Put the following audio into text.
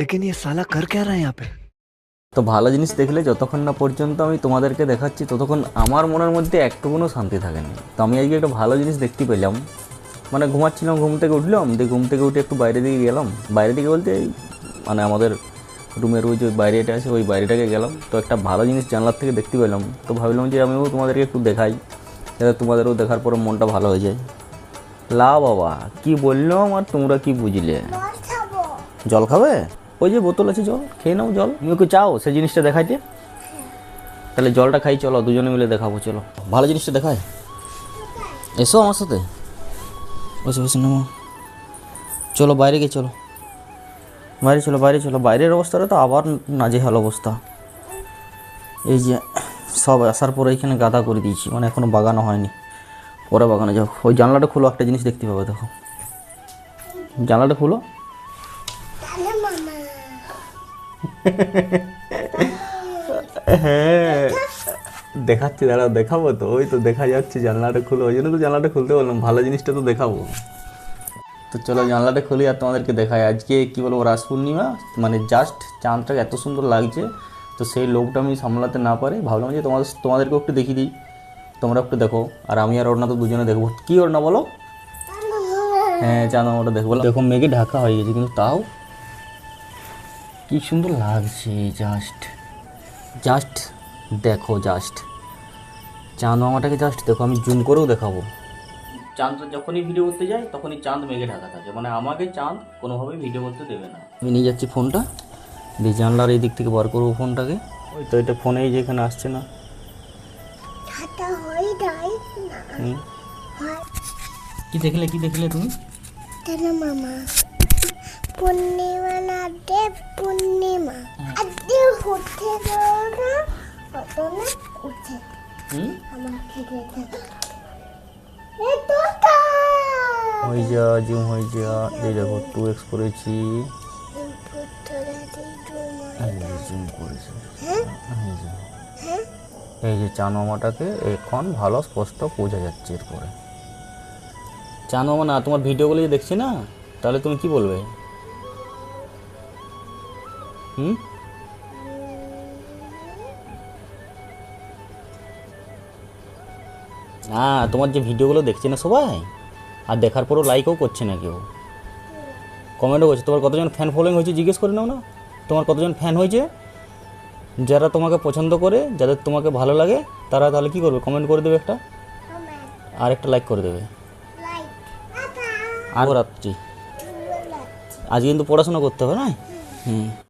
लेकिन ये साला कर क्या रहा है यहाँ पे। তো ভালো জিনিস দেখলে যতক্ষণ না পর্যন্ত আমি তোমাদেরকে দেখাচ্ছি ততক্ষণ আমার মনের মধ্যে একটুকুনও শান্তি থাকেনি। তো আমি আজকে একটা ভালো জিনিস দেখতে পেলাম, মানে ঘুমাচ্ছিলাম, ঘুম থেকে উঠলাম, দিয়ে ঘুম থেকে উঠে একটু বাইরে দিকে গেলাম। বাইরে দিকে বলতে মানে আমাদের রুমের ওই যে বাইরেটা আছে ওই বাইরেটাকে গেলাম, তো একটা ভালো জিনিস জানলার থেকে দেখতে পেলাম। তো ভাবলাম যে আমিও তোমাদেরকে একটু দেখাই, যাতে তোমাদেরও দেখার পরে মনটা ভালো হয়ে যায়। লা বাবা কি বললাম আর তোমরা কি বুঝলে? জল খাবে? ওই যে বোতল আছে, জল খেয়ে নাও। জল তুমি একটু চাও সেই জিনিসটা দেখাইতে? তাহলে জলটা খাই, চলো দুজনে মিলে দেখাবো। চলো ভালো জিনিসটা দেখায়, এসো আমার সাথে, বসে বসে নামো। চলো বাইরে গিয়ে, চলো বাইরে, চলো বাইরে চলো। বাইরের অবস্থাটা তো আবার নাজেহাল অবস্থা। এই যে সব আসার পরে এখানে গাদা করে দিয়েছি, মানে এখনও বাগানো হয়নি, পরে বাগানে যাও। ওই জানলাটা খুলো, একটা জিনিস দেখতে পাবে, দেখো জানলাটা খুলো। হ্যাঁ দেখাচ্ছি, দাঁড়াও দেখাবো তো, ওই তো দেখা যাচ্ছে জানলাটা খুলো, ওই জন্য তো জানলাটা খুলতে বললাম, ভালো জিনিসটা তো দেখাবো। তো চলো জানলাটা খুলি আর তোমাদেরকে দেখাই। আজকে কী বলবো, রাস পূর্ণিমা, মানে জাস্ট চাঁদটা এত সুন্দর লাগছে। তো সেই লোকটা আমি সামলাতে না পারে ভাবলাম যে তোমাদেরকে একটু দেখিয়ে দিই, তোমরা একটু দেখো। আর আমি আর ওড়না তো দুজনে দেখবো। কী ওড়না বলো? হ্যাঁ চাঁদ মামাটা দেখবো। দেখো মেঘে ঢাকা হয়ে গেছে, কিন্তু তাও কি সুন্দর লাগছে। জাস্ট জাস্ট দেখো, জাস্ট চাঁদ মামাটাকে জাস্ট দেখো। আমি জুম করেও দেখাবো। চাঁদটা যখনই ভিডিও করতে যায় তখনই চাঁদ মেঘে ঢাকা থাকে, মানে আমাকে চাঁদ কোনোভাবেই ভিডিও করতে দেবে না। আমি নিয়ে যাচ্ছি ফোনটা, দিয়ে জানলার এই দিক থেকে বার করবো ফোনটাকে। ওই তো এটা ফোনেই যেখানে আসছে না। কি দেখলে, কি দেখলে তুমি? মামা পূর্ণিমা না দে পূর্ণিমা আজকে উঠে না কত না উঠে আমাকে দেখে এই তো হয়ে যা জুম হয়ে যা। এই দেখো 2x করেছি, জুম করেছি। এই যে চাঁদ মামাটাকে এখন ভালো স্পষ্ট বোঝা যাচ্ছে। এরপরে চাঁদ মামা না, তোমার ভিডিওগুলো যে দেখছি না, তাহলে তুমি কি বলবে? না তোমার যে ভিডিওগুলো দেখছে না সবাই, আর দেখার পরও লাইকও করছে না কেউ, কমেন্টও করছে। তোমার কতজন ফ্যান ফলোয়িং হয়েছে জিজ্ঞেস করে নাও না, তোমার কতজন ফ্যান হয়েছে? যারা তোমাকে পছন্দ করে, যাদের তোমাকে ভালো লাগে, তারা তাহলে কী করবে? কমেন্ট করে দেবে একটা, আর একটা লাইক করে দেবে। আর রাত্রি আজ কিন্তু পড়াশোনা করতে হবে না।